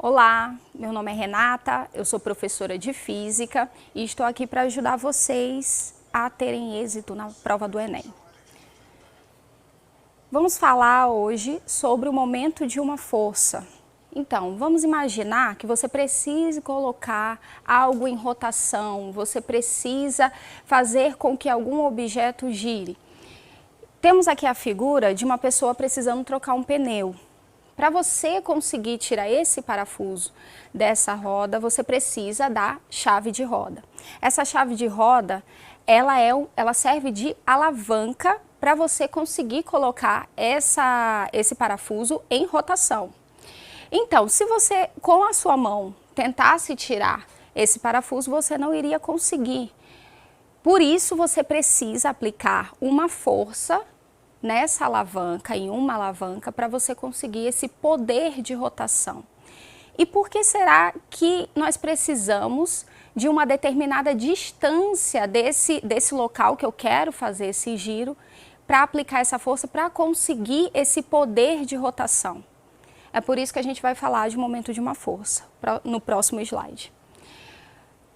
Olá, meu nome é Renata, eu sou professora de Física e estou aqui para ajudar vocês a terem êxito na prova do Enem. Vamos falar hoje sobre o momento de uma força. Então, vamos imaginar que você precise colocar algo em rotação, você precisa fazer com que algum objeto gire. Temos aqui a figura de uma pessoa precisando trocar um pneu. Para você conseguir tirar esse parafuso dessa roda, você precisa da chave de roda. Essa chave de roda, ela serve de alavanca para você conseguir colocar esse parafuso em rotação. Então, se você, com a sua mão, tentasse tirar esse parafuso, você não iria conseguir. Por isso, você precisa aplicar uma força nessa alavanca, em uma alavanca, para você conseguir esse poder de rotação. E por que será que nós precisamos de uma determinada distância desse local que eu quero fazer esse giro para aplicar essa força, para conseguir esse poder de rotação? É por isso que a gente vai falar de momento de uma força, no próximo slide.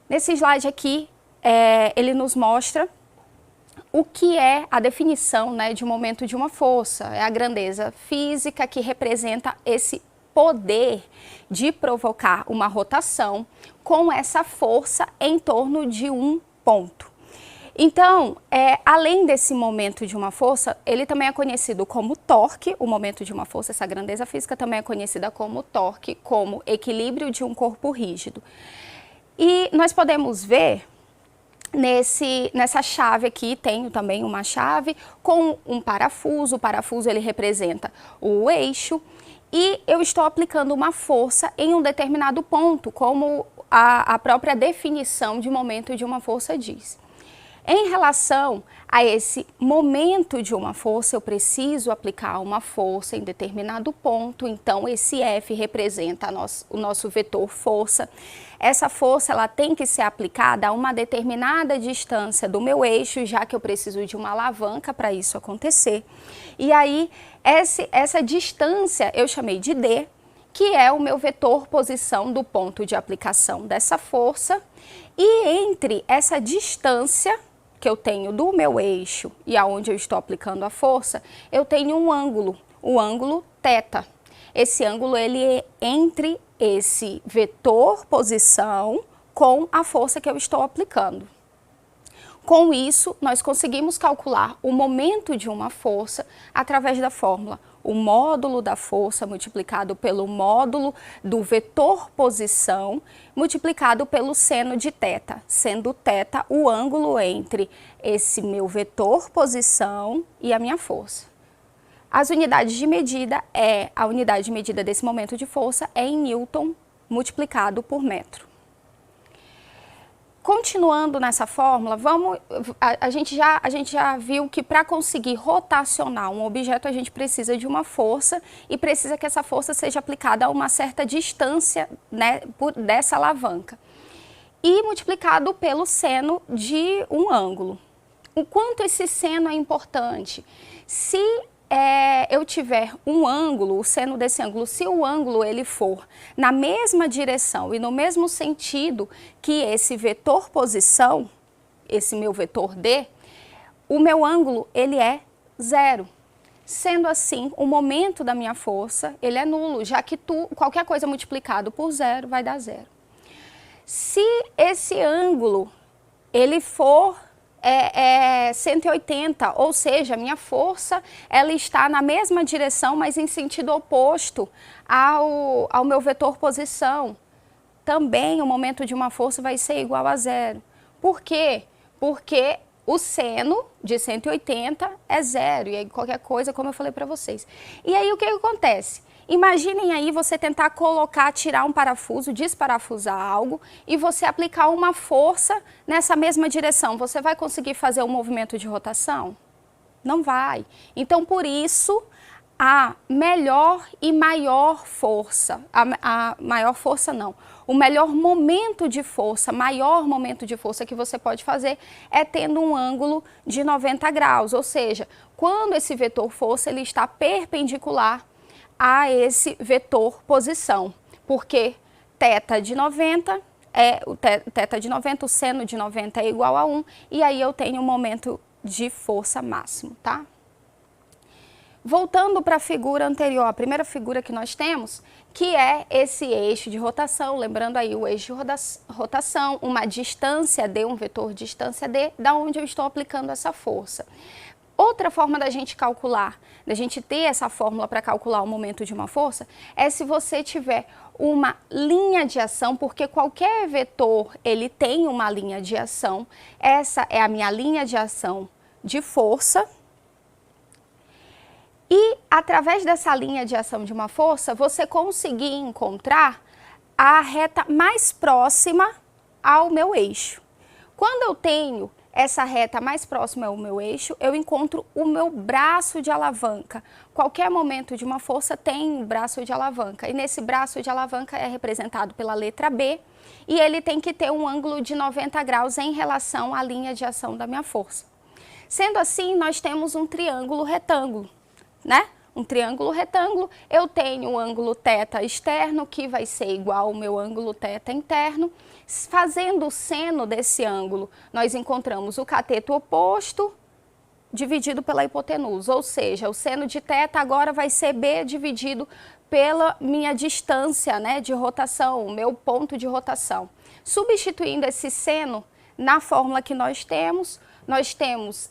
Nesse slide aqui, ele nos mostra o que é a definição, de um momento de uma força. É a grandeza física que representa esse poder de provocar uma rotação com essa força em torno de um ponto. Então, além desse momento de uma força, ele também é conhecido como torque, o momento de uma força, essa grandeza física também é conhecida como torque, como equilíbrio de um corpo rígido. E nós podemos ver nessa chave aqui, tenho também uma chave com um parafuso. O parafuso ele representa o eixo e eu estou aplicando uma força em um determinado ponto, como a própria definição de momento de uma força diz. Em relação a esse momento de uma força, eu preciso aplicar uma força em determinado ponto, então esse F representa o nosso vetor força. Essa força ela tem que ser aplicada a uma determinada distância do meu eixo, já que eu preciso de uma alavanca para isso acontecer. E aí, essa distância eu chamei de D, que é o meu vetor posição do ponto de aplicação dessa força. E entre essa distância que eu tenho do meu eixo e aonde eu estou aplicando a força, eu tenho um ângulo, o ângulo θ. Esse ângulo ele é entre esse vetor posição com a força que eu estou aplicando. Com isso, nós conseguimos calcular o momento de uma força através da fórmula. O módulo da força multiplicado pelo módulo do vetor posição multiplicado pelo seno de θ, sendo θ o ângulo entre esse meu vetor posição e a minha força. As unidades de medida a unidade de medida desse momento de força é em Newton multiplicado por metro. Continuando nessa fórmula, a gente já viu que para conseguir rotacionar um objeto, a gente precisa de uma força e precisa que essa força seja aplicada a uma certa distância dessa alavanca. E multiplicado pelo seno de um ângulo. O quanto esse seno é importante? Se eu tiver um ângulo, o seno desse ângulo, se o ângulo ele for na mesma direção e no mesmo sentido que esse vetor posição, esse meu vetor D, o meu ângulo ele é zero. Sendo assim, o momento da minha força ele é nulo, já que qualquer coisa multiplicado por zero vai dar zero. Se esse ângulo ele for 180, ou seja, a minha força ela está na mesma direção, mas em sentido oposto ao meu vetor posição. Também o momento de uma força vai ser igual a zero. Por quê? Porque o seno de 180 é zero, e aí qualquer coisa, como eu falei para vocês. E aí o que acontece? Imaginem aí você tentar tirar um parafuso, desparafusar algo e você aplicar uma força nessa mesma direção. Você vai conseguir fazer um movimento de rotação? Não vai. Então, por isso, a melhor e maior força, o melhor momento de força, maior momento de força que você pode fazer é tendo um ângulo de 90 graus, ou seja, quando esse vetor força ele está perpendicular a esse vetor posição. porque θ de 90 θ de 90, o seno de 90 é igual a 1, e aí eu tenho um momento de força máximo, tá? Voltando para a figura anterior, a primeira figura que nós temos, que é esse eixo de rotação, lembrando aí o eixo de rotação, uma distância d, um vetor de distância d, da onde eu estou aplicando essa força. Outra forma da gente calcular, da gente ter essa fórmula para calcular o momento de uma força, é se você tiver uma linha de ação, porque qualquer vetor, ele tem uma linha de ação. Essa é a minha linha de ação de força. E através dessa linha de ação de uma força, você conseguir encontrar a reta mais próxima ao meu eixo. Quando eu tenho essa reta mais próxima ao meu eixo, eu encontro o meu braço de alavanca. Qualquer momento de uma força tem um braço de alavanca, e nesse braço de alavanca é representado pela letra B, e ele tem que ter um ângulo de 90 graus em relação à linha de ação da minha força. Sendo assim, nós temos um triângulo retângulo, né? Um triângulo retângulo, eu tenho o ângulo θ externo, que vai ser igual ao meu ângulo θ interno. Fazendo o seno desse ângulo, nós encontramos o cateto oposto dividido pela hipotenusa, ou seja, o seno de θ agora vai ser B dividido pela minha distância, né, de rotação, o meu ponto de rotação. Substituindo esse seno na fórmula que nós temos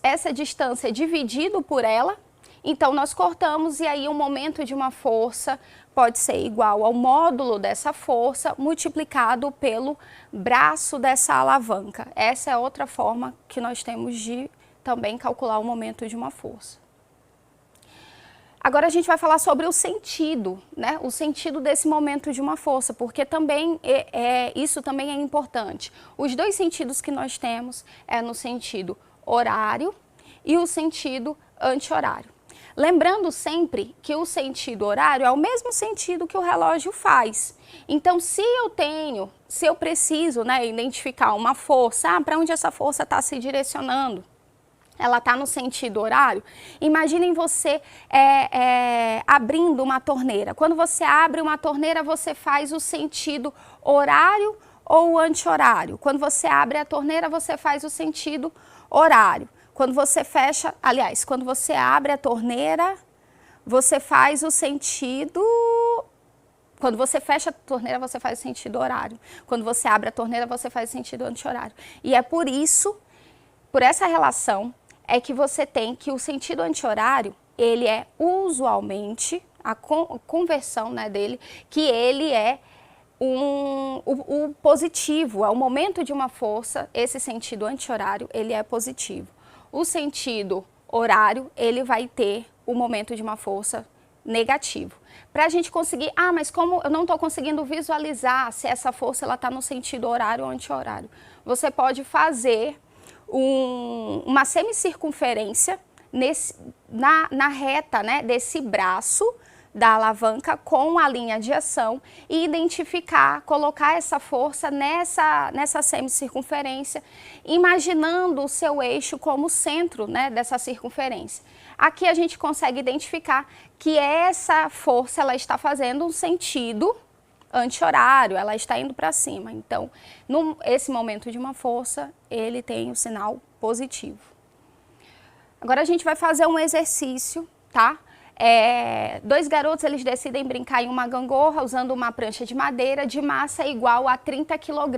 essa distância dividido por ela. Então, nós cortamos e aí o momento de uma força pode ser igual ao módulo dessa força multiplicado pelo braço dessa alavanca. Essa é outra forma que nós temos de também calcular o momento de uma força. Agora a gente vai falar sobre o sentido, né? O sentido desse momento de uma força, porque também isso também é importante. Os dois sentidos que nós temos é no sentido horário e o sentido anti-horário. Lembrando sempre que o sentido horário é o mesmo sentido que o relógio faz. Então, se eu preciso, né, identificar uma força, para onde essa força está se direcionando, ela está no sentido horário. Imaginem você abrindo uma torneira. Quando você abre uma torneira, você faz o sentido horário ou anti-horário. Quando você abre a torneira, você faz o sentido horário. Quando você fecha, aliás, quando você abre a torneira, você faz o sentido... Quando você fecha a torneira, você faz o sentido horário. Quando você abre a torneira, você faz o sentido anti-horário. E é por isso, por essa relação, é que você tem que o sentido anti-horário, ele é usualmente, a conversão, né, dele, que ele é o positivo, é o momento de uma força, esse sentido anti-horário, ele é positivo. O sentido horário, ele vai ter o momento de uma força negativo. Para a gente conseguir, mas como eu não estou conseguindo visualizar se essa força está no sentido horário ou anti-horário, você pode fazer uma semicircunferência na reta, né, desse braço da alavanca com a linha de ação e identificar, colocar essa força nessa semicircunferência, imaginando o seu eixo como centro, né, dessa circunferência. Aqui a gente consegue identificar que essa força ela está fazendo um sentido anti-horário, ela está indo para cima. Então, esse momento de uma força, ele tem o sinal positivo. Agora a gente vai fazer um exercício, tá? Dois garotos, eles decidem brincar em uma gangorra usando uma prancha de madeira de massa igual a 30 kg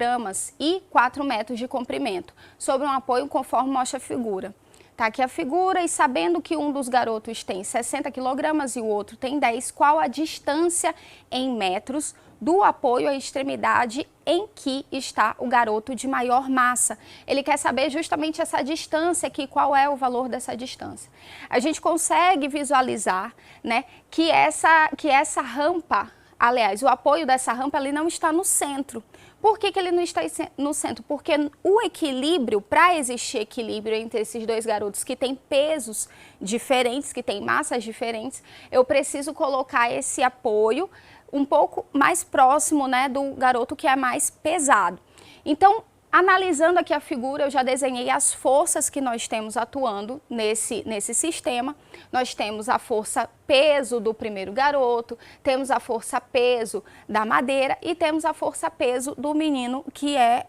e 4 metros de comprimento, sobre um apoio conforme mostra a figura. Tá aqui a figura, e sabendo que um dos garotos tem 60 kg e o outro tem 10, qual a distância em metros do apoio à extremidade em que está o garoto de maior massa? Ele quer saber justamente essa distância aqui, qual é o valor dessa distância. A gente consegue visualizar, né, que essa rampa, aliás, o apoio dessa rampa ali não está no centro. Por que ele não está no centro? Porque o equilíbrio, para existir equilíbrio entre esses dois garotos que têm pesos diferentes, que têm massas diferentes, eu preciso colocar esse apoio um pouco mais próximo, né, do garoto que é mais pesado. Então, Analisando aqui a figura, eu já desenhei as forças que nós temos atuando nesse sistema. Nós temos a força peso do primeiro garoto, temos a força peso da madeira e temos a força peso do menino, que é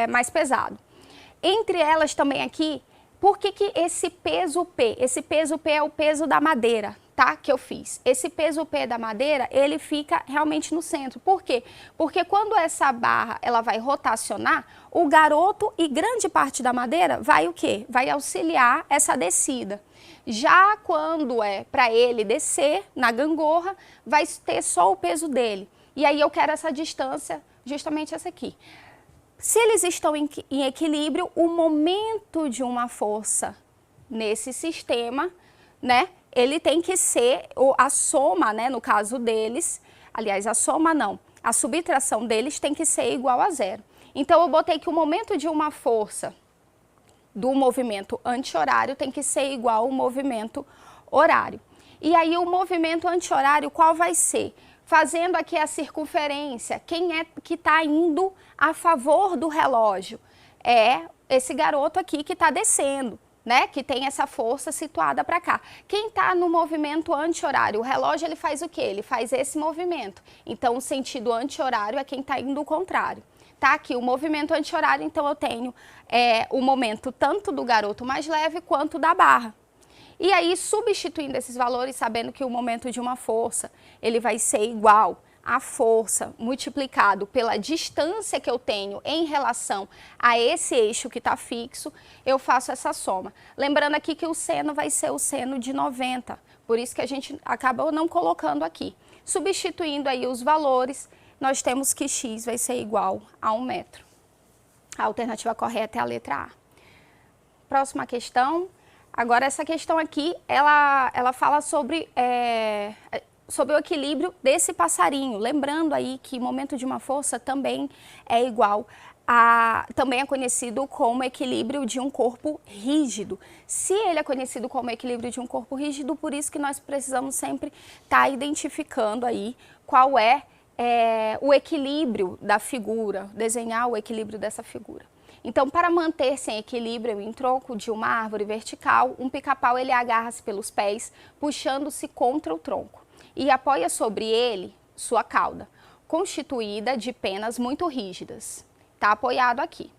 mais pesado. Entre elas também aqui, por que esse peso P? Esse peso P é o peso da madeira, tá? Que eu fiz. Esse peso P da madeira, ele fica realmente no centro. Por quê? Porque quando essa barra ela vai rotacionar, o garoto e grande parte da madeira vai o quê? Vai auxiliar essa descida. Já quando é para ele descer na gangorra, vai ter só o peso dele. E aí eu quero essa distância, justamente essa aqui. Se eles estão em equilíbrio, o momento de uma força nesse sistema, né, ele tem que ser a soma, né, no caso deles, aliás, a soma não, a subtração deles tem que ser igual a zero. Então, eu botei que o momento de uma força do movimento anti-horário tem que ser igual ao movimento horário. E aí, o movimento anti-horário, qual vai ser? Fazendo aqui a circunferência, quem é que está indo a favor do relógio? É esse garoto aqui que está descendo, né? Que tem essa força situada para cá. Quem está no movimento anti-horário? O relógio ele faz o quê? Ele faz esse movimento. Então, o sentido anti-horário é quem está indo ao contrário. Tá aqui o movimento anti-horário, então eu tenho o momento tanto do garoto mais leve quanto da barra. E aí, substituindo esses valores, sabendo que o momento de uma força, ele vai ser igual à força multiplicado pela distância que eu tenho em relação a esse eixo que está fixo, eu faço essa soma. Lembrando aqui que o seno vai ser o seno de 90, por isso que a gente acabou não colocando aqui. Substituindo aí os valores, nós temos que x vai ser igual a 1 metro. A alternativa correta é a letra A. Próxima questão. Agora, essa questão aqui, ela fala sobre o equilíbrio desse passarinho. Lembrando aí que o momento de uma força também é igual também é conhecido como equilíbrio de um corpo rígido. Se ele é conhecido como equilíbrio de um corpo rígido, por isso que nós precisamos sempre estar identificando aí qual é o equilíbrio da figura, desenhar o equilíbrio dessa figura. Então, para manter-se em equilíbrio em tronco de uma árvore vertical, um pica-pau ele agarra-se pelos pés, puxando-se contra o tronco e apoia sobre ele sua cauda, constituída de penas muito rígidas. Está apoiado aqui,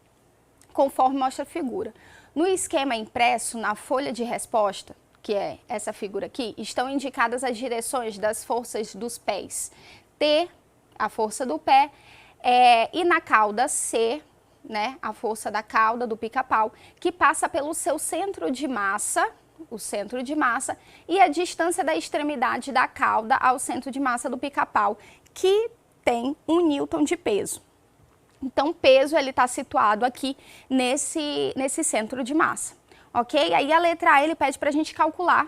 conforme mostra a figura. No esquema impresso na folha de resposta, que é essa figura aqui, estão indicadas as direções das forças dos pés. T, a força do pé, e na cauda C, né, a força da cauda do pica-pau, que passa pelo seu centro de massa, o centro de massa, e a distância da extremidade da cauda ao centro de massa do pica-pau, que tem 1 newton de peso. Então, o peso ele está situado aqui nesse centro de massa, ok? Aí a letra A ele pede para a gente calcular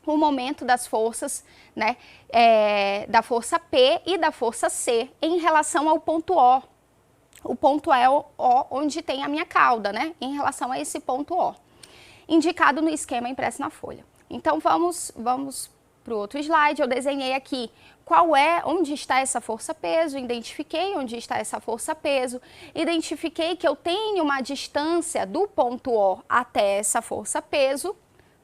o momento das forças, né, da força P e da força C em relação ao ponto O. O ponto é o onde tem a minha cauda, né? Em relação a esse ponto O, indicado no esquema impresso na folha. Então, vamos para o outro slide. Eu desenhei aqui onde está essa força-peso, identifiquei onde está essa força-peso, identifiquei que eu tenho uma distância do ponto O até essa força-peso,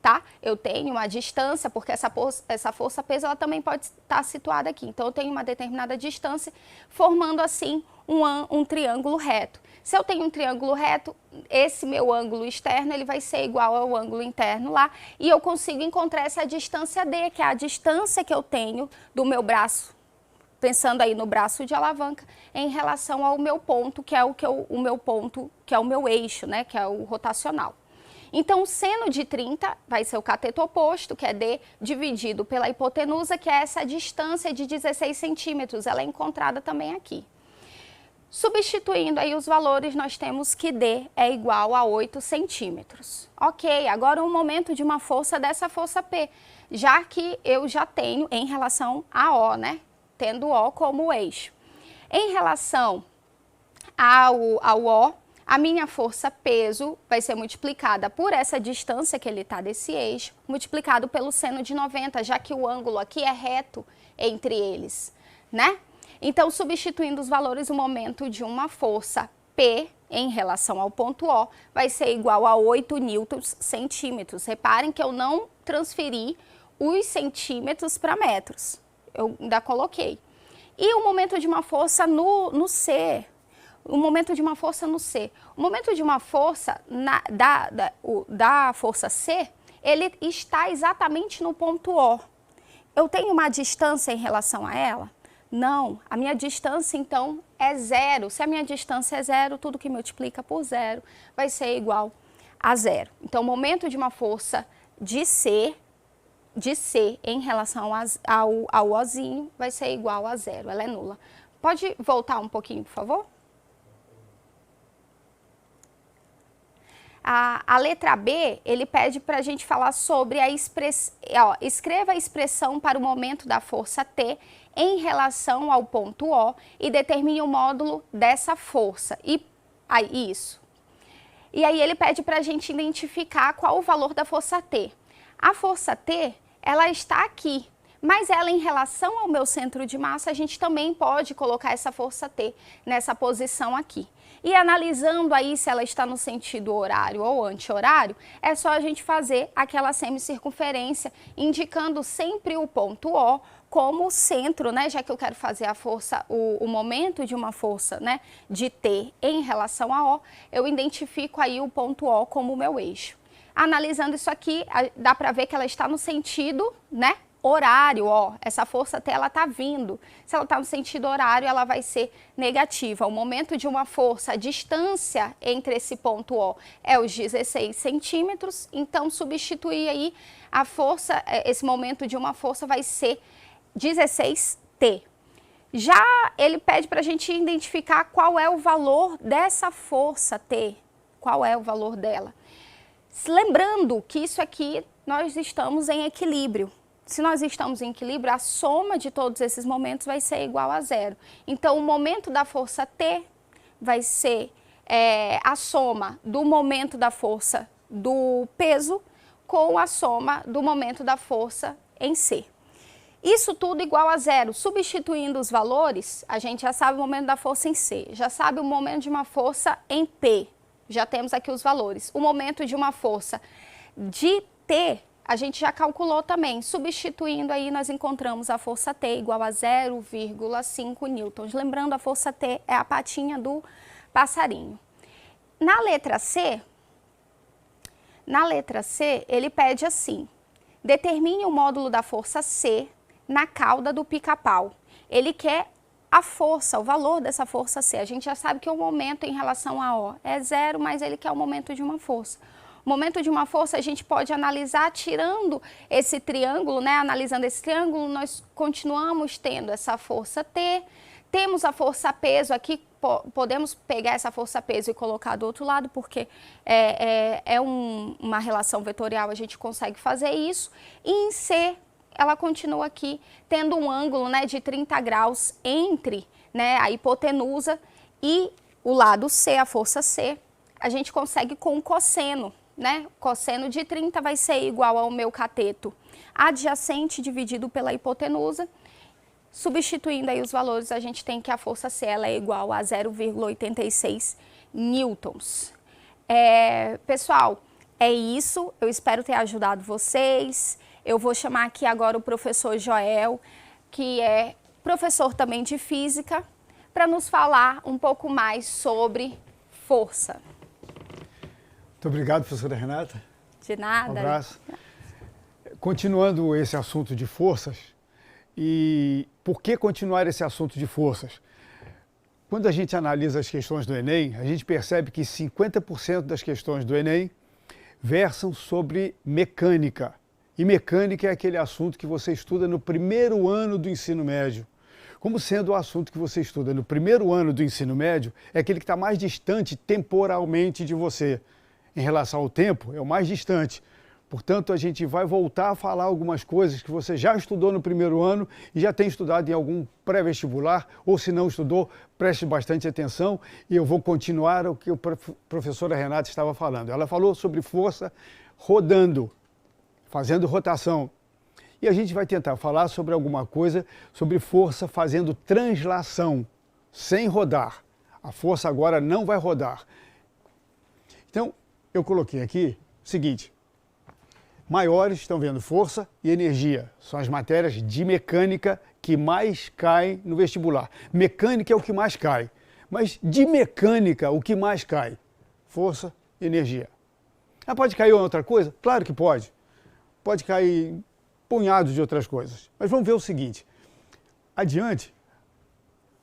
tá? Eu tenho uma distância, porque essa força-peso ela também pode estar situada aqui. Então, eu tenho uma determinada distância, formando assim um triângulo reto. Se eu tenho um triângulo reto, esse meu ângulo externo ele vai ser igual ao ângulo interno lá, e eu consigo encontrar essa distância D, que é a distância que eu tenho do meu braço, pensando aí no braço de alavanca, em relação ao meu ponto, que é o meu ponto, que é o meu eixo, né, que é o rotacional. Então, o seno de 30 vai ser o cateto oposto, que é D, dividido pela hipotenusa, que é essa distância de 16 centímetros. Ela é encontrada também aqui. Substituindo aí os valores, nós temos que D é igual a 8 centímetros. Ok, agora o momento de uma força dessa força P, já que eu já tenho em relação a O, né? Tendo O como eixo. Em relação ao O, a minha força peso vai ser multiplicada por essa distância que ele está desse eixo, multiplicado pelo seno de 90, já que o ângulo aqui é reto entre eles, né? Então, substituindo os valores, o momento de uma força P em relação ao ponto O vai ser igual a 8 newtons centímetros. Reparem que eu não transferi os centímetros para metros. Eu ainda coloquei. E o momento de uma força no C. O momento de uma força no C. O momento de uma força da força C, ele está exatamente no ponto O. Eu tenho uma distância em relação a ela? Não. A minha distância, então, é zero. Se a minha distância é zero, tudo que multiplica por zero vai ser igual a zero. Então, o momento de uma força de C em relação ao Ozinho vai ser igual a zero. Ela é nula. Pode voltar um pouquinho, por favor? A letra B, ele pede para a gente falar sobre a expressão, escreva a expressão para o momento da força T em relação ao ponto O e determine o módulo dessa força. Isso. E aí ele pede para a gente identificar qual o valor da força T. A força T, ela está aqui, mas ela em relação ao meu centro de massa, a gente também pode colocar essa força T nessa posição aqui. E analisando aí se ela está no sentido horário ou anti-horário, é só a gente fazer aquela semicircunferência, indicando sempre o ponto O como centro, né? Já que eu quero fazer a força, o momento de uma força, né, de T em relação a O, eu identifico aí o ponto O como o meu eixo. Analisando isso aqui, dá para ver que ela está no sentido, né, horário, ó, essa força T, ela está vindo. Se ela está no sentido horário, ela vai ser negativa. O momento de uma força, a distância entre esse ponto O é os 16 centímetros, então substituir aí a força, esse momento de uma força vai ser 16T. Já ele pede para a gente identificar qual é o valor dessa força T, qual é o valor dela. Lembrando que isso aqui, nós estamos em equilíbrio. Se nós estamos em equilíbrio, a soma de todos esses momentos vai ser igual a zero. Então, o momento da força T vai ser a soma do momento da força do peso com a soma do momento da força em C. Isso tudo igual a zero. Substituindo os valores, a gente já sabe o momento da força em C, já sabe o momento de uma força em P. Já temos aqui os valores. O momento de uma força de T, a gente já calculou também. Substituindo aí, nós encontramos a força T igual a 0,5 newtons. Lembrando, a força T é a patinha do passarinho. Na letra C, ele pede assim: determine o módulo da força C na cauda do pica-pau. Ele quer a força, o valor dessa força C. A gente já sabe que o momento em relação a O é zero, mas ele quer o momento de uma força. O momento de uma força a gente pode analisar tirando esse triângulo, né? Analisando esse triângulo, nós continuamos tendo essa força T. Temos a força peso aqui, podemos pegar essa força peso e colocar do outro lado, porque uma relação vetorial, a gente consegue fazer isso. E em C, ela continua aqui tendo um ângulo, né, de 30 graus entre, né, a hipotenusa e o lado C, a força C. A gente consegue com o cosseno, né? Cosseno de 30 vai ser igual ao meu cateto adjacente dividido pela hipotenusa. Substituindo aí os valores, a gente tem que a força C ela é igual a 0,86 newtons. Pessoal, é isso. Eu espero ter ajudado vocês. Eu vou chamar aqui agora o professor Joel, que é professor também de física, para nos falar um pouco mais sobre força. Muito obrigado, professora Renata. De nada. Um abraço. Continuando esse assunto de forças, e por que continuar esse assunto de forças? Quando a gente analisa as questões do Enem, a gente percebe que 50% das questões do Enem versam sobre mecânica. E mecânica é aquele assunto que você estuda no primeiro ano do ensino médio. Como sendo o assunto que você estuda no primeiro ano do ensino médio, é aquele que está mais distante temporalmente de você. Em relação ao tempo, é o mais distante. Portanto, a gente vai voltar a falar algumas coisas que você já estudou no primeiro ano e já tem estudado em algum pré-vestibular, ou se não estudou, preste bastante atenção e eu vou continuar o que a professora Renata estava falando. Ela falou sobre força rodando, fazendo rotação. E a gente vai tentar falar sobre alguma coisa sobre força fazendo translação, sem rodar. A força agora não vai rodar. Então, eu coloquei aqui o seguinte: maiores, estão vendo, força e energia. São as matérias de mecânica que mais caem no vestibular. Mecânica é o que mais cai. Mas de mecânica, o que mais cai? Força e energia. Ah, pode cair outra coisa? Claro que pode. Pode cair punhados de outras coisas. Mas vamos ver o seguinte. Adiante,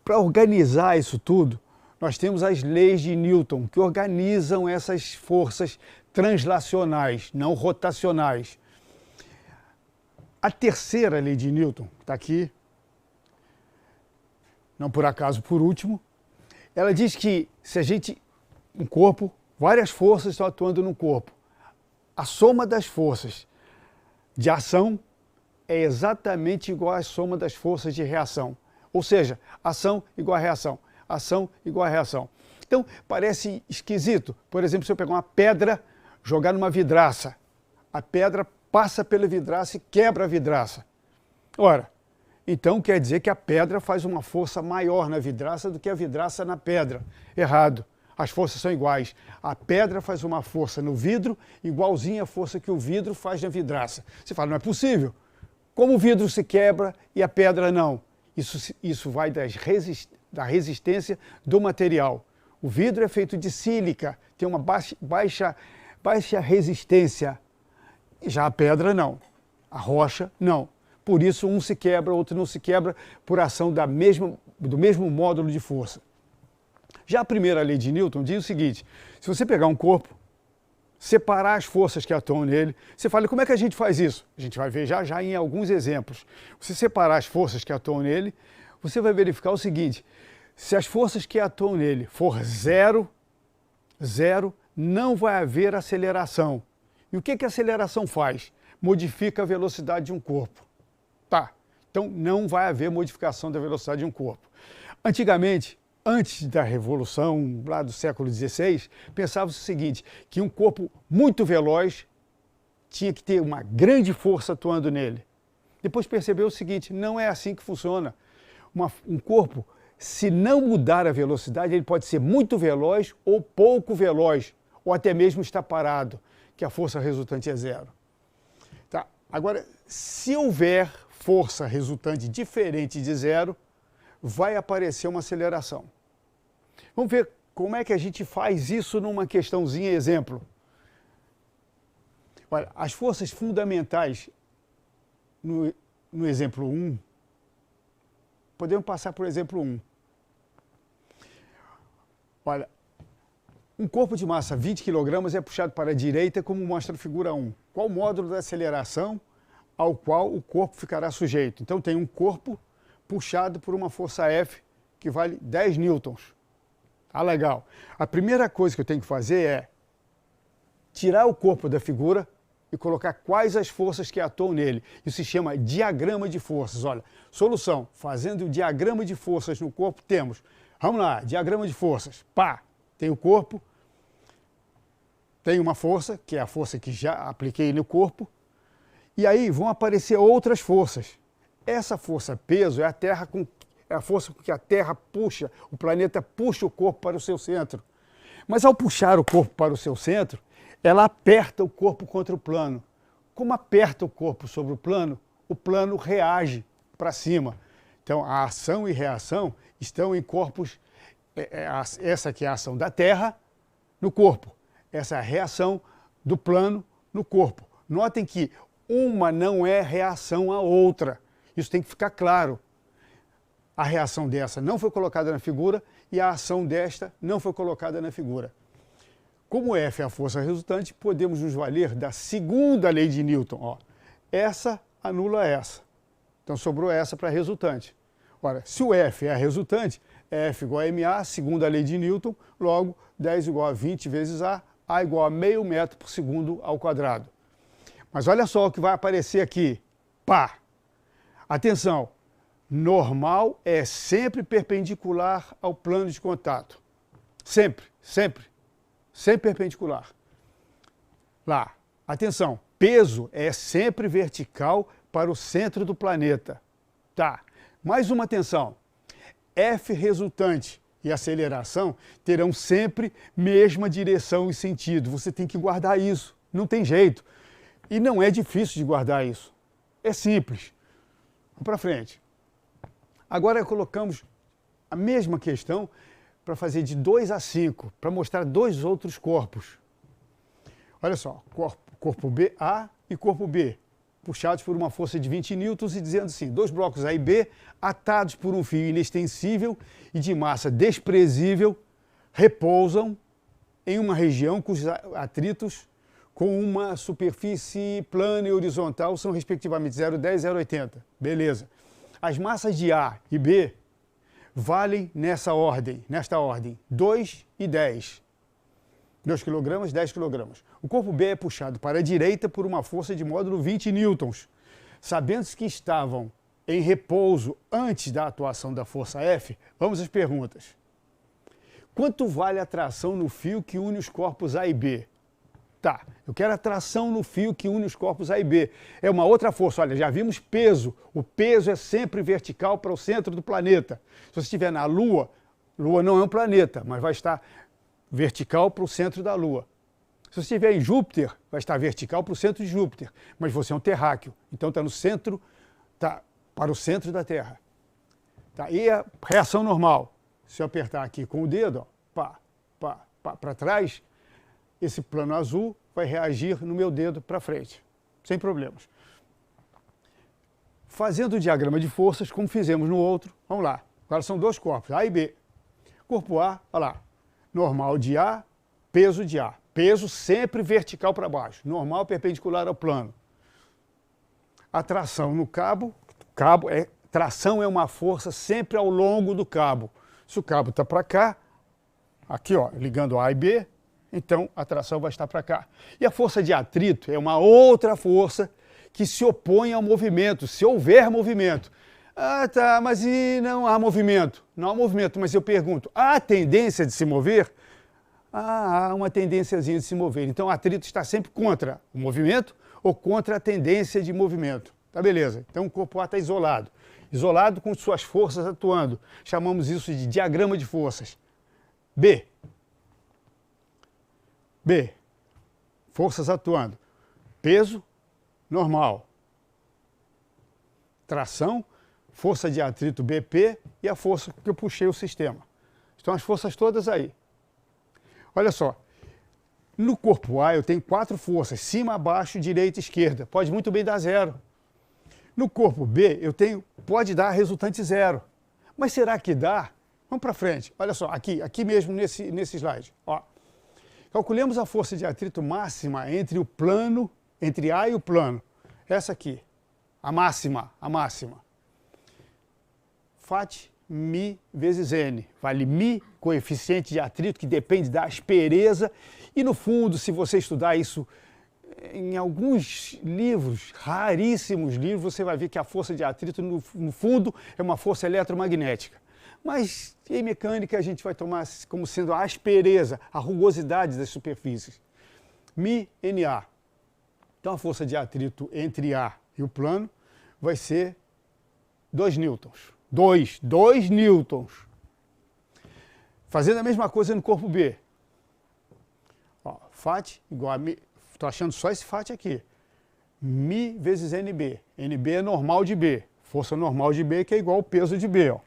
para organizar isso tudo, nós temos as leis de Newton, que organizam essas forças translacionais, não rotacionais. A terceira lei de Newton, que está aqui, não por acaso por último, ela diz que se a gente, um corpo, várias forças estão atuando no corpo. A soma das forças de ação é exatamente igual à soma das forças de reação. Ou seja, ação igual a reação, ação igual a reação. Então, parece esquisito. Por exemplo, se eu pegar uma pedra, jogar numa vidraça, a pedra passa pela vidraça e quebra a vidraça. Ora, então quer dizer que a pedra faz uma força maior na vidraça do que a vidraça na pedra. Errado. As forças são iguais. A pedra faz uma força no vidro igualzinha à força que o vidro faz na vidraça. Você fala, não é possível. Como o vidro se quebra e a pedra não? Isso vai da resistência do material. O vidro é feito de sílica, tem uma baixa resistência. Já a pedra não. A rocha não. Por isso um se quebra, outro não se quebra por ação do mesmo módulo de força. Já a primeira lei de Newton diz o seguinte: se você pegar um corpo, separar as forças que atuam nele, você fala, como é que a gente faz isso? A gente vai ver já em alguns exemplos. Você separar as forças que atuam nele, você vai verificar o seguinte: se as forças que atuam nele for zero, não vai haver aceleração. E o que a aceleração faz? Modifica a velocidade de um corpo. Tá, então não vai haver modificação da velocidade de um corpo. Antigamente, antes da Revolução, lá do século XVI, pensava-se o seguinte, que um corpo muito veloz tinha que ter uma grande força atuando nele. Depois percebeu o seguinte, não é assim que funciona. Um corpo, se não mudar a velocidade, ele pode ser muito veloz ou pouco veloz, ou até mesmo estar parado, que a força resultante é zero. Tá. Agora, se houver força resultante diferente de zero, vai aparecer uma aceleração. Vamos ver como é que a gente faz isso numa questãozinha exemplo. Olha, as forças fundamentais no exemplo 1, podemos passar por exemplo 1. Olha, um corpo de massa 20 kg é puxado para a direita, como mostra a figura 1. Qual o módulo da aceleração ao qual o corpo ficará sujeito? Então tem um corpo puxado por uma força F que vale 10 newtons. Tá legal. A primeira coisa que eu tenho que fazer é tirar o corpo da figura e colocar quais as forças que atuam nele. Isso se chama diagrama de forças. Olha, solução. Fazendo o diagrama de forças no corpo, temos, vamos lá, diagrama de forças. Pá, tem o corpo, tem uma força, que é a força que já apliquei no corpo, e aí vão aparecer outras forças. Essa força peso é a força com que a Terra puxa, o planeta puxa o corpo para o seu centro. Mas ao puxar o corpo para o seu centro, ela aperta o corpo contra o plano. Como aperta o corpo sobre o plano reage para cima. Então a ação e reação estão em corpos, essa aqui é a ação da Terra no corpo, essa é a reação do plano no corpo. Notem que uma não é reação à outra. Isso tem que ficar claro. A reação dessa não foi colocada na figura e a ação desta não foi colocada na figura. Como F é a força resultante, podemos nos valer da segunda lei de Newton. Ó, essa anula essa. Então sobrou essa para a resultante. Ora, se o F é a resultante, F igual a ma, segunda lei de Newton, logo 10 igual a 20 vezes A igual a meio metro por segundo ao quadrado. Mas olha só o que vai aparecer aqui. Pá! Atenção! Normal é sempre perpendicular ao plano de contato. Sempre, sempre, sempre perpendicular. Lá, atenção, peso é sempre vertical para o centro do planeta. Tá, mais uma atenção. F resultante e aceleração terão sempre mesma direção e sentido. Você tem que guardar isso, não tem jeito. E não é difícil de guardar isso, é simples. Vamos para frente. Agora colocamos a mesma questão para fazer de 2 a 5, para mostrar 2 outros corpos. Olha só, corpo B, A e corpo B, puxados por uma força de 20 newtons e dizendo assim, 2 blocos A e B, atados por um fio inextensível e de massa desprezível, repousam em uma região cujos atritos com uma superfície plana e horizontal são respectivamente 0,10 e 0,80. Beleza. As massas de A e B valem nesta ordem, 2 e 10. 2 kg, 10 kg. O corpo B é puxado para a direita por uma força de módulo 20 newtons. Sabendo que estavam em repouso antes da atuação da força F, vamos às perguntas. Quanto vale a tração no fio que une os corpos A e B? Tá, eu quero a tração no fio que une os corpos A e B. É uma outra força, olha, já vimos peso. O peso é sempre vertical para o centro do planeta. Se você estiver na Lua, Lua não é um planeta, mas vai estar vertical para o centro da Lua. Se você estiver em Júpiter, vai estar vertical para o centro de Júpiter, mas você é um terráqueo, então está no centro, está para o centro da Terra. Tá? E a reação normal, se eu apertar aqui com o dedo, ó, para trás, esse plano azul vai reagir no meu dedo para frente, sem problemas. Fazendo o diagrama de forças, como fizemos no outro, vamos lá. Agora são 2 corpos, A e B. Corpo A, olha lá, normal de A, peso de A. Peso sempre vertical para baixo, normal perpendicular ao plano. A tração no cabo, tração é uma força sempre ao longo do cabo. Se o cabo está para cá, aqui ó, ligando A e B, então a tração vai estar para cá. E a força de atrito é uma outra força que se opõe ao movimento, se houver movimento. Ah, tá, mas e não há movimento? Não há movimento, mas eu pergunto, há tendência de se mover? Ah, há uma tendênciazinha de se mover. Então o atrito está sempre contra o movimento ou contra a tendência de movimento. Tá, beleza. Então o corpo A está isolado. Isolado com suas forças atuando. Chamamos isso de diagrama de forças. B. Forças atuando. Peso, normal. Tração, força de atrito BP e a força que eu puxei o sistema. Estão as forças todas aí. Olha só, no corpo A eu tenho 4 forças, cima, abaixo, direita e esquerda. Pode muito bem dar 0. No corpo B eu tenho, pode dar resultante 0. Mas será que dá? Vamos para frente. Olha só, aqui mesmo nesse slide. Ó. Calculemos a força de atrito máxima entre o plano, entre A e o plano. Essa aqui, a máxima. Φ Mi vezes N. Vale Mi, coeficiente de atrito, que depende da aspereza. E no fundo, se você estudar isso em alguns livros, raríssimos livros, você vai ver que a força de atrito, no fundo, é uma força eletromagnética. Mas em mecânica a gente vai tomar como sendo a aspereza, a rugosidade das superfícies. Mi, Na. Então a força de atrito entre A e o plano vai ser 2 newtons. 2 newtons. Fazendo a mesma coisa no corpo B. Ó, Φ igual a Mi, estou achando só esse Φ aqui. Mi vezes NB. NB é normal de B. Força normal de B que é igual ao peso de B. Ó.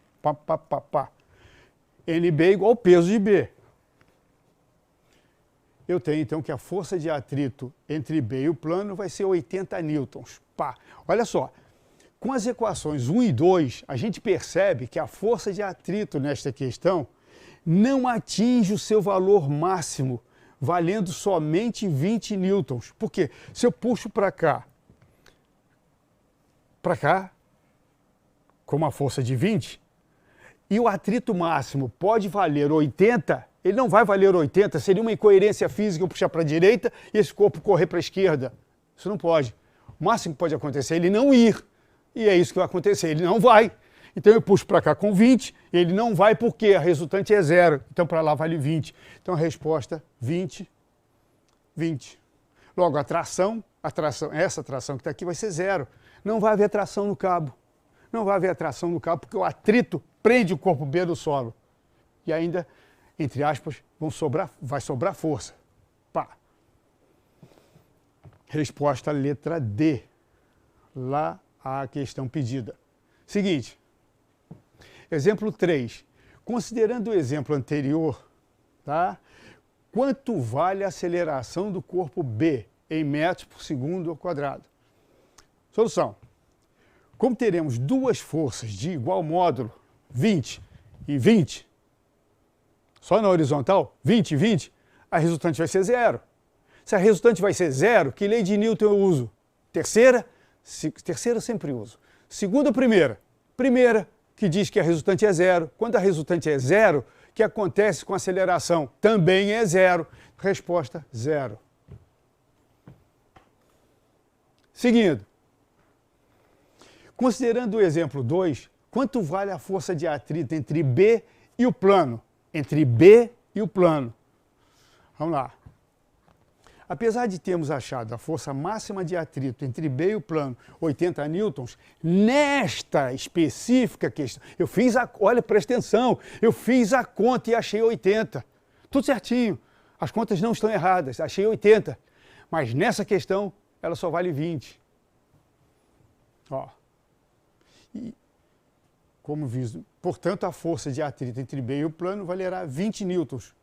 NB é igual ao peso de B. Eu tenho então que a força de atrito entre B e o plano vai ser 80 newtons. Pá. Olha só, com as equações 1 e 2, a gente percebe que a força de atrito nesta questão não atinge o seu valor máximo, valendo somente 20 newtons. Porque se eu puxo para cá, com uma força de 20, e o atrito máximo pode valer 80, ele não vai valer 80, seria uma incoerência física eu puxar para a direita e esse corpo correr para a esquerda. Isso não pode. O máximo que pode acontecer é ele não ir. E é isso que vai acontecer, ele não vai. Então eu puxo para cá com 20, ele não vai porque a resultante é 0. Então para lá vale 20. Então a resposta 20, 20. Logo a tração, essa tração que está aqui vai ser 0. Não vai haver tração no cabo. Não vai haver tração no cabo porque o atrito prende o corpo B do solo. e ainda, entre aspas, vai sobrar força. Pá. Resposta letra D. Lá a questão pedida. Seguinte. Exemplo 3. Considerando o exemplo anterior, tá? Quanto vale a aceleração do corpo B em metros por segundo ao quadrado? Solução. Como teremos duas forças de igual módulo, 20 e 20, só na horizontal, 20 e 20, a resultante vai ser zero. Se a resultante vai ser zero, que lei de Newton eu uso? Terceira eu sempre uso. Segunda ou primeira? Primeira, que diz que a resultante é zero. Quando a resultante é zero, o que acontece com a aceleração? Também é zero. Resposta, zero. Seguindo. Considerando o exemplo 2, quanto vale a força de atrito entre B e o plano? Entre B e o plano. Vamos lá. Apesar de termos achado a força máxima de atrito entre B e o plano 80 newtons, nesta específica questão, olha, presta atenção, eu fiz a conta e achei 80. Tudo certinho, as contas não estão erradas, achei 80. Mas nessa questão, ela só vale 20. Ó. E, como visto, portanto, a força de atrito entre B e o plano valerá 20 newtons.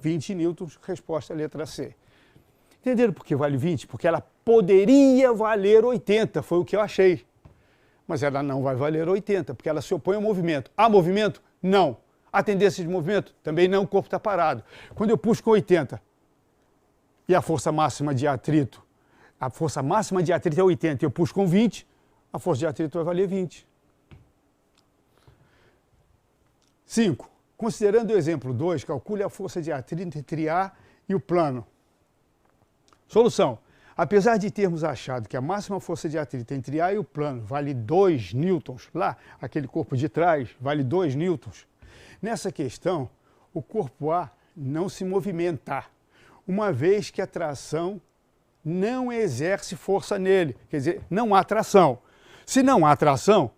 20 newtons, resposta letra C. Entenderam por que vale 20? Porque ela poderia valer 80, foi o que eu achei. Mas ela não vai valer 80, porque ela se opõe ao movimento. Há movimento? Não. Há tendência de movimento? Também não, o corpo está parado. Quando eu puxo com 80 e a força máxima de atrito é 80 e eu puxo com 20, a força de atrito vai valer 20. 5. Considerando o exemplo 2, calcule a força de atrito entre A e o plano. Solução. Apesar de termos achado que a máxima força de atrito entre A e o plano vale 2 newtons, lá, aquele corpo de trás, vale 2 newtons, nessa questão, o corpo A não se movimenta, uma vez que a tração não exerce força nele. Quer dizer, não há tração. Se não há tração,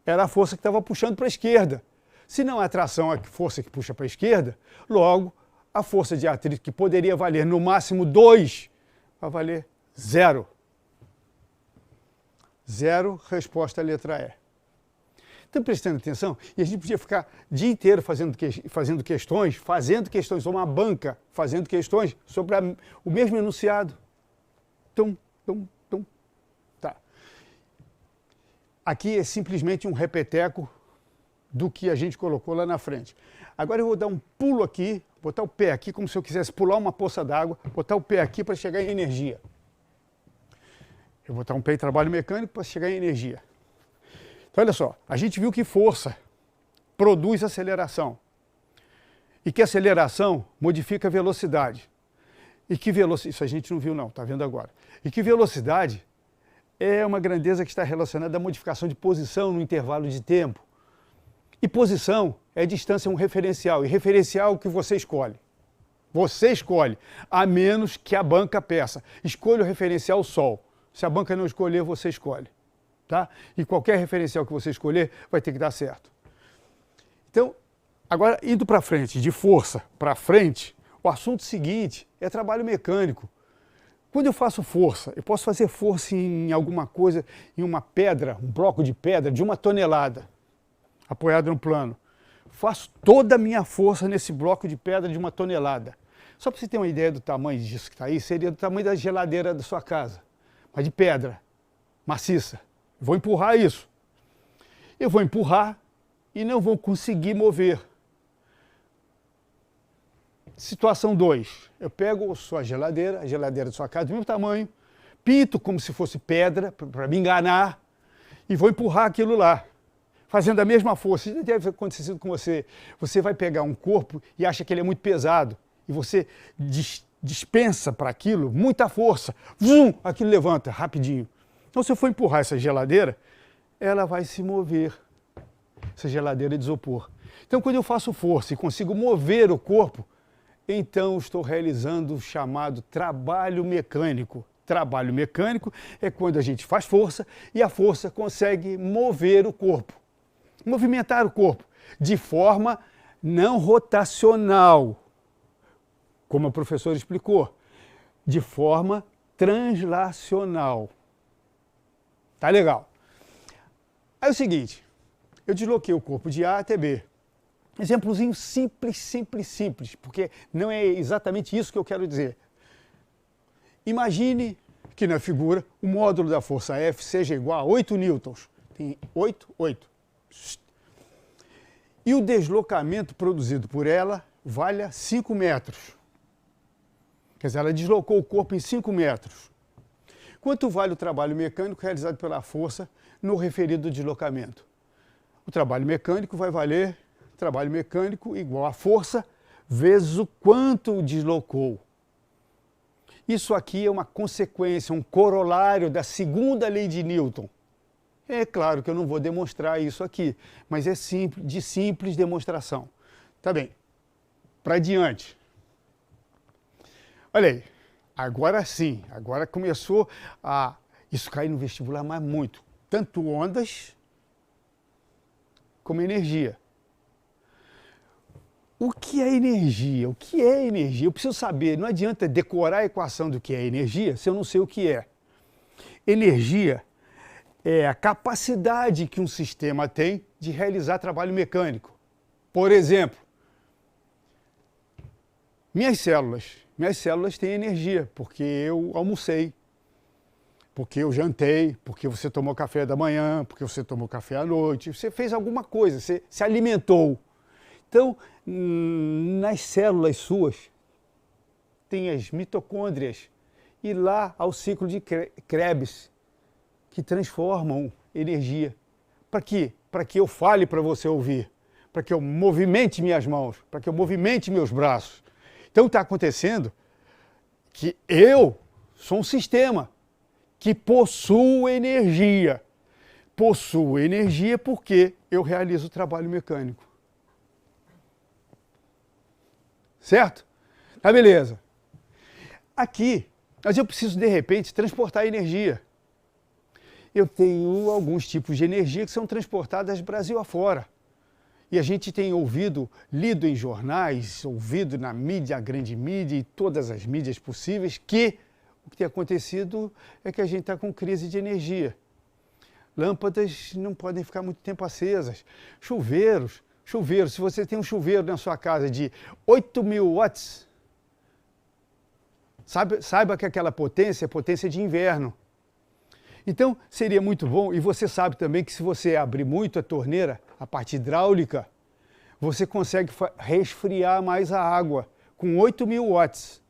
era a força que estava puxando para a esquerda. Se não há tração, a força que puxa para a esquerda, logo, a força de atrito, que poderia valer no máximo 2, vai valer 0. 0, resposta letra E. Estão prestando atenção? E a gente podia ficar o dia inteiro fazendo questões, ou uma banca fazendo questões sobre o mesmo enunciado. Tá. Aqui é simplesmente um repeteco do que a gente colocou lá na frente. Agora eu vou dar um pulo aqui, botar o pé aqui como se eu quisesse pular uma poça d'água, botar o pé aqui para chegar em energia. Eu vou botar um pé em trabalho mecânico para chegar em energia. Então olha só, a gente viu que força produz aceleração e que aceleração modifica a velocidade. E que velocidade, isso a gente não viu não, está vendo agora. E que velocidade é uma grandeza que está relacionada à modificação de posição no intervalo de tempo. E posição é distância, um referencial. E referencial é o que você escolhe. Você escolhe, a menos que a banca peça. Escolha o referencial Sol. Se a banca não escolher, você escolhe. Tá? E qualquer referencial que você escolher vai ter que dar certo. Então, agora indo para frente, de força para frente, o assunto seguinte é trabalho mecânico. Quando eu faço força, eu posso fazer força em alguma coisa, em uma pedra, um bloco de pedra de 1 tonelada. Apoiado no plano. Faço toda a minha força nesse bloco de pedra de 1 tonelada. Só para você ter uma ideia do tamanho disso que está aí, seria do tamanho da geladeira da sua casa. Mas de pedra, maciça. Vou empurrar isso. Eu vou empurrar e não vou conseguir mover. Situação 2. Eu pego a sua geladeira, a geladeira da sua casa do mesmo tamanho, pinto como se fosse pedra, para me enganar, e vou empurrar aquilo lá. Fazendo a mesma força. Isso deve ter acontecido com você. Você vai pegar um corpo e acha que ele é muito pesado. E você dispensa para aquilo muita força. Vum, aquilo levanta rapidinho. Então, se eu for empurrar essa geladeira, ela vai se mover. Essa geladeira é de isopor. Então, quando eu faço força e consigo mover o corpo, então estou realizando o chamado trabalho mecânico. Trabalho mecânico é quando a gente faz força e a força consegue mover o corpo. Movimentar o corpo. de forma não rotacional, como a professora explicou, de forma translacional. Tá legal. Aí é o seguinte, eu desloquei o corpo de A até B. Exemplozinho simples, porque não é exatamente isso que eu quero dizer. Imagine que na figura o módulo da força F seja igual a 8 newtons. Tem 8. E o deslocamento produzido por ela valha 5 metros. Quer dizer, ela deslocou o corpo em 5 metros. Quanto vale o trabalho mecânico realizado pela força no referido deslocamento? O trabalho mecânico vai valer trabalho mecânico igual a força vezes o quanto deslocou. Isso aqui é uma consequência, um corolário da segunda lei de Newton. É claro que eu não vou demonstrar isso aqui, mas é simples, de simples demonstração. Tá bem, para diante. Olha aí, agora sim, agora começou a... Isso cair no vestibular, mas muito. Tanto ondas como energia. O que é energia? O que é energia? Eu preciso saber, não adianta decorar a equação do que é energia se eu não sei o que é. Energia é a capacidade que um sistema tem de realizar trabalho mecânico. Por exemplo, minhas células têm energia, porque eu almocei, porque eu jantei, porque você tomou café da manhã, porque você tomou café à noite, você fez alguma coisa, você se alimentou. Então, nas células suas, tem as mitocôndrias e lá há o ciclo de Krebs, que transformam energia. Para quê? Para que eu fale para você ouvir, para que eu movimente minhas mãos, para que eu movimente meus braços. Então está acontecendo que eu sou um sistema que possui energia. Possuo energia porque eu realizo o trabalho mecânico. Certo? Tá, beleza. Aqui, mas eu preciso, de repente, transportar energia. Eu tenho alguns tipos de energia que são transportadas Brasil afora. E a gente tem lido em jornais, ouvido na mídia, a grande mídia e todas as mídias possíveis, que o que tem acontecido é que a gente está com crise de energia. Lâmpadas não podem ficar muito tempo acesas. Chuveiro, se você tem um chuveiro na sua casa de 8.000 watts, saiba que aquela potência é potência de inverno. Então, seria muito bom, e você sabe também que se você abrir muito a torneira, a parte hidráulica, você consegue resfriar mais a água com 8.000 watts,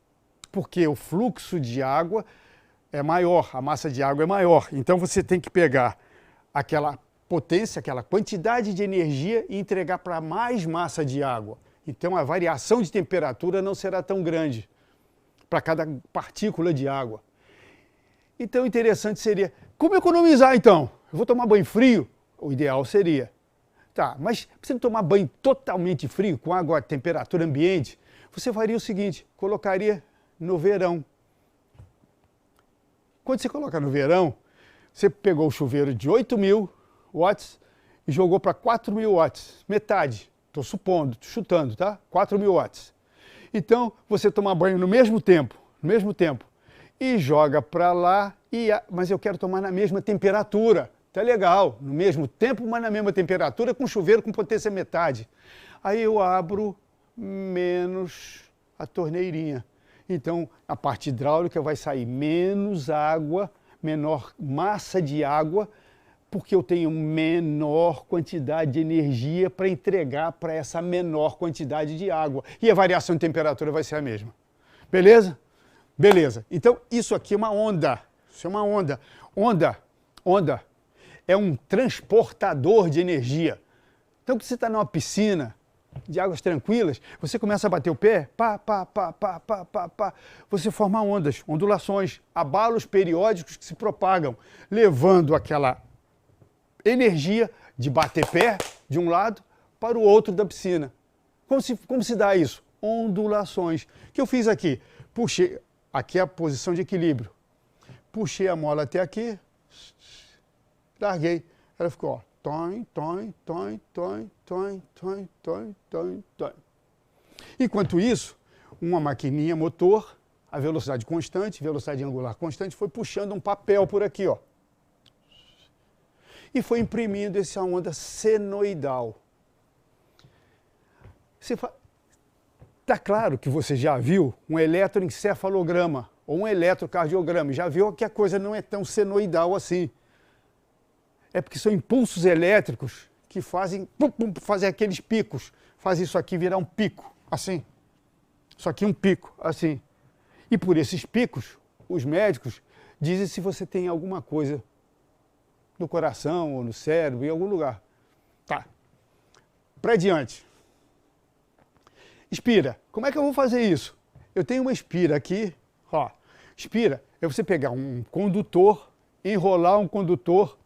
porque o fluxo de água é maior, a massa de água é maior. Então, você tem que pegar aquela potência, aquela quantidade de energia e entregar para mais massa de água. Então, a variação de temperatura não será tão grande para cada partícula de água. Então, interessante seria, como economizar então? Eu vou tomar banho frio? O ideal seria. Tá, mas você não tomar banho totalmente frio, com água a temperatura ambiente, você faria o seguinte, colocaria no verão. Quando você coloca no verão, você pegou o chuveiro de 8.000 watts e jogou para 4.000 watts, metade. Estou supondo, chutando, tá? 4.000 watts. Então, você toma banho no mesmo tempo, e joga para lá, mas eu quero tomar na mesma temperatura. Tá legal, no mesmo tempo, mas na mesma temperatura, com chuveiro com potência metade. Aí eu abro menos a torneirinha. Então, a parte hidráulica vai sair menos água, menor massa de água, porque eu tenho menor quantidade de energia para entregar para essa menor quantidade de água. E a variação de temperatura vai ser a mesma. Beleza? Beleza. Então, isso aqui é uma onda. Isso é uma onda. Onda é um transportador de energia. Então, quando você está numa piscina de águas tranquilas, você começa a bater o pé, você forma ondas, ondulações, abalos periódicos que se propagam, levando aquela energia de bater pé de um lado para o outro da piscina. Como se dá isso? Ondulações. O que eu fiz aqui? Puxei, aqui é a posição de equilíbrio. Puxei a mola até aqui, larguei. Ela ficou, ó, Toim, toim, toim, toim, toim, toim, toim, toim, toim. Enquanto isso, uma maquininha motor, a velocidade constante, velocidade angular constante, foi puxando um papel por aqui, ó. E foi imprimindo essa onda senoidal. Está claro que você já viu um eletroencefalograma ou um eletrocardiograma, já viu que a coisa não é tão senoidal assim. É porque são impulsos elétricos que fazem aqueles picos, faz isso aqui virar um pico, assim. Isso aqui um pico, assim. E por esses picos, os médicos dizem se você tem alguma coisa no coração ou no cérebro, em algum lugar. Tá. Para diante. Espira. Como é que eu vou fazer isso? Eu tenho uma espira aqui, ó. Espira é você pegar um condutor, enrolar um condutor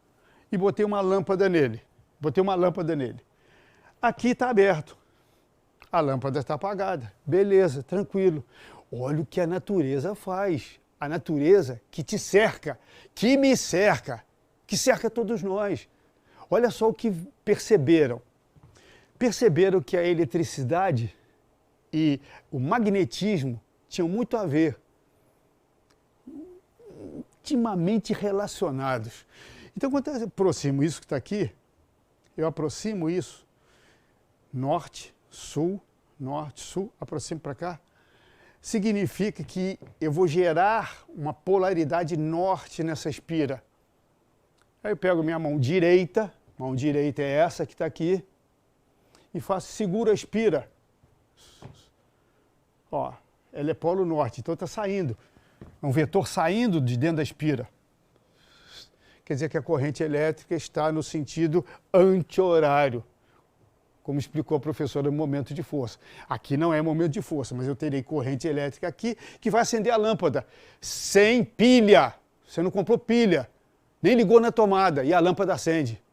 e botei uma lâmpada nele. Botei uma lâmpada nele. Aqui está aberto. A lâmpada está apagada. Beleza, tranquilo. Olha o que a natureza faz. A natureza que te cerca, que me cerca, que cerca todos nós. Olha só o que perceberam. Perceberam que a eletricidade e o magnetismo tinham muito a ver, intimamente relacionados. Então, quando eu aproximo isso que está aqui, eu aproximo isso, norte, sul, aproximo para cá, significa que eu vou gerar uma polaridade norte nessa espira. Aí eu pego minha mão direita é essa que está aqui, e seguro a espira. Ó, ela é polo norte, então está saindo. É um vetor saindo de dentro da espira. Quer dizer que a corrente elétrica está no sentido anti-horário, como explicou a professora no momento de força. Aqui não é momento de força, mas eu terei corrente elétrica aqui que vai acender a lâmpada sem pilha. Você não comprou pilha, nem ligou na tomada e a lâmpada acende.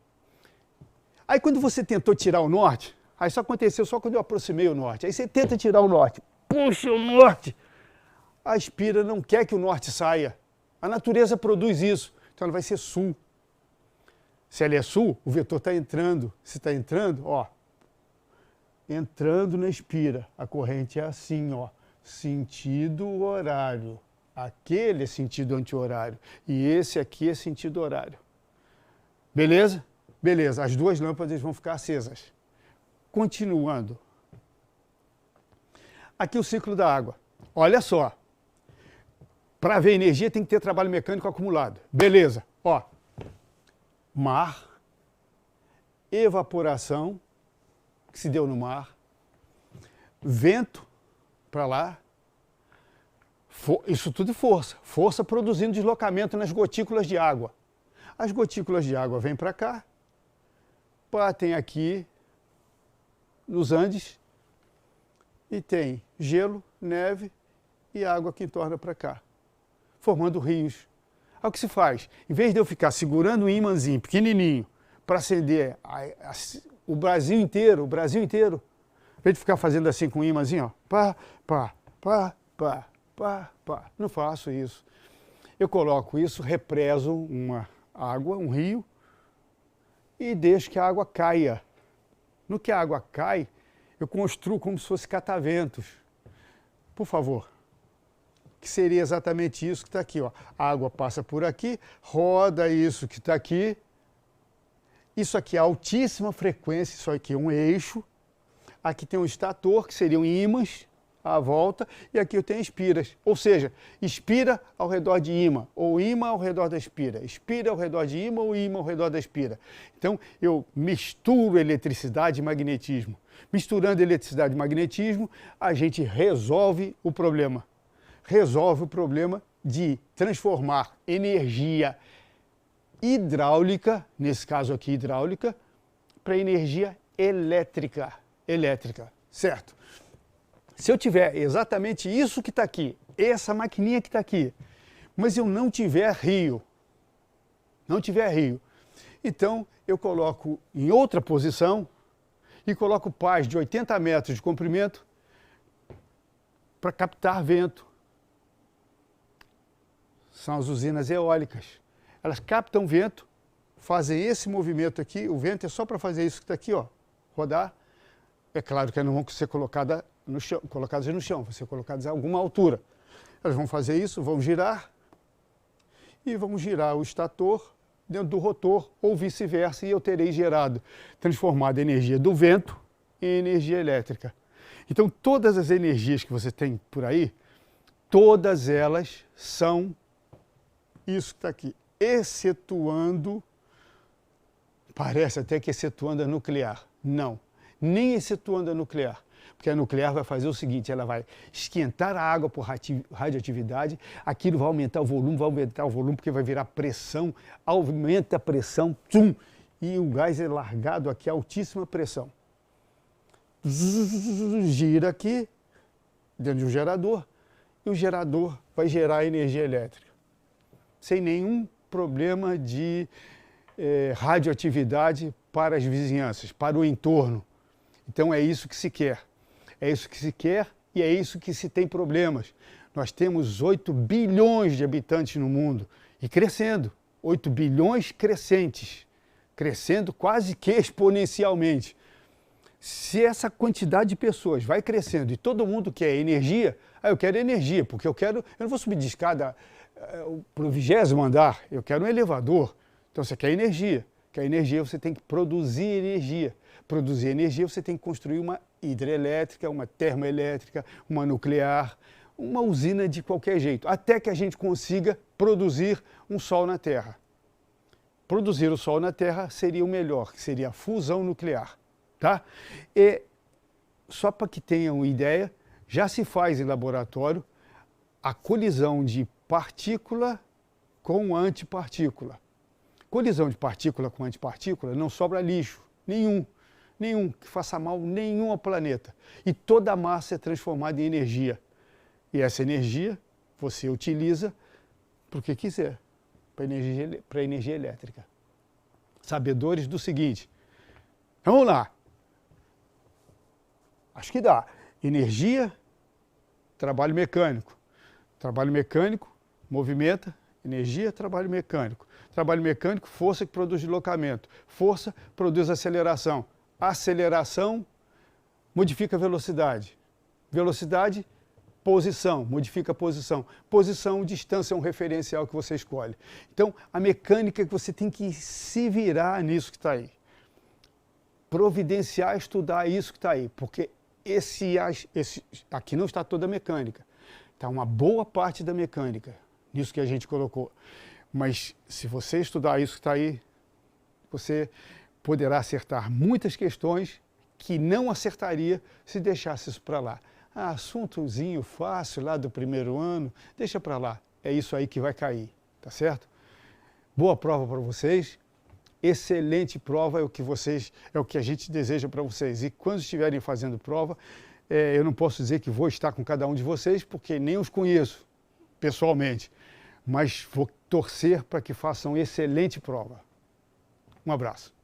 Aí quando você tentou tirar o norte, aí isso aconteceu só quando eu aproximei o norte. Aí você tenta tirar o norte. Puxa o norte! A espira não quer que o norte saia. A natureza produz isso. Então ela vai ser sul. Se ela é sul, o vetor está entrando. Se está entrando, ó. Entrando na espira. A corrente é assim, ó. Sentido horário. Aquele é sentido anti-horário. E esse aqui é sentido horário. Beleza? Beleza. As duas lâmpadas vão ficar acesas. Continuando. Aqui o ciclo da água. Olha só. Para haver energia tem que ter trabalho mecânico acumulado. Beleza. Ó. Mar. Evaporação, que se deu no mar. Vento para lá. Isso tudo é força. Força produzindo deslocamento nas gotículas de água. As gotículas de água vêm para cá. Batem aqui nos Andes. E tem gelo, neve e água que torna para cá, formando rios. Aí o que se faz? Em vez de eu ficar segurando um imãzinho pequenininho para acender o Brasil inteiro, em vez de ficar fazendo assim com um imãzinho, ó, pá, não faço isso. Eu coloco isso, represo uma água, um rio, e deixo que a água caia. No que a água cai, eu construo como se fosse cataventos. Por favor. Que seria exatamente isso que está aqui, ó. A água passa por aqui, roda isso que está aqui. Isso aqui é altíssima frequência, isso aqui é um eixo. Aqui tem um estator, que seriam ímãs à volta, e aqui eu tenho espiras. Ou seja, espira ao redor de ímã, ou ímã ao redor da espira. Espira ao redor de ímã, ou ímã ao redor da espira. Então, eu misturo eletricidade e magnetismo. Misturando eletricidade e magnetismo, a gente resolve o problema. Resolve o problema de transformar energia hidráulica, nesse caso aqui hidráulica, para energia elétrica. Certo? Se eu tiver exatamente isso que está aqui, essa maquininha que está aqui, mas eu não tiver rio, então eu coloco em outra posição e coloco pás de 80 metros de comprimento para captar vento. São as usinas eólicas. Elas captam vento fazem esse movimento aqui, o vento é só para fazer isso que está aqui, ó, rodar. É claro que elas não vão ser colocadas no chão, vão ser colocadas a alguma altura. Elas vão fazer isso, vão girar e vão girar o estator dentro do rotor ou vice-versa, e eu terei transformado a energia do vento em energia elétrica. Então todas as energias que você tem por aí, todas elas são isso que está aqui, excetuando, parece até que excetuando a nuclear. Não, nem excetuando a nuclear. Porque a nuclear vai fazer o seguinte, ela vai esquentar a água por radioatividade, aquilo vai aumentar o volume porque vai virar pressão, aumenta a pressão, tchum, e o gás é largado aqui a altíssima pressão. Gira aqui, dentro de um gerador, e o gerador vai gerar energia elétrica. Sem nenhum problema de radioatividade para as vizinhanças, para o entorno. Então é isso que se quer. É isso que se quer e é isso que se tem problemas. Nós temos 8 bilhões de habitantes no mundo e crescendo. 8 bilhões crescentes, crescendo quase que exponencialmente. Se essa quantidade de pessoas vai crescendo e todo mundo quer energia, eu quero energia, porque eu não vou subir de escada para o 20º andar, eu quero um elevador. Então você quer energia. Quer energia, você tem que produzir energia. Produzir energia, você tem que construir uma hidrelétrica, uma termoelétrica, uma nuclear, uma usina de qualquer jeito, até que a gente consiga produzir um sol na Terra. Produzir o sol na Terra seria o melhor, que seria a fusão nuclear. Tá? E só para que tenham ideia, já se faz em laboratório a colisão de partícula com antipartícula. Colisão de partícula com antipartícula não sobra lixo, nenhum que faça mal nenhum ao planeta. E toda a massa é transformada em energia. E essa energia você utiliza para o que quiser, para energia elétrica. Sabedores do seguinte, vamos lá. Acho que dá. Energia, trabalho mecânico. Trabalho mecânico, movimenta, energia, trabalho mecânico. Trabalho mecânico, força que produz deslocamento. Força produz aceleração. Aceleração modifica a velocidade. Velocidade, posição, modifica a posição. Posição, distância é um referencial que você escolhe. Então, a mecânica que você tem que se virar nisso que está aí. Providenciar, estudar isso que está aí, porque aqui não está toda a mecânica. Está uma boa parte da mecânica, nisso que a gente colocou. Mas se você estudar isso que está aí, você poderá acertar muitas questões que não acertaria se deixasse isso para lá. Assuntozinho fácil lá do primeiro ano, deixa para lá. É isso aí que vai cair, tá certo? Boa prova para vocês. Excelente prova é o que a gente deseja para vocês. E quando estiverem fazendo prova, eu não posso dizer que vou estar com cada um de vocês, porque nem os conheço pessoalmente. Mas vou torcer para que façam excelente prova. Um abraço.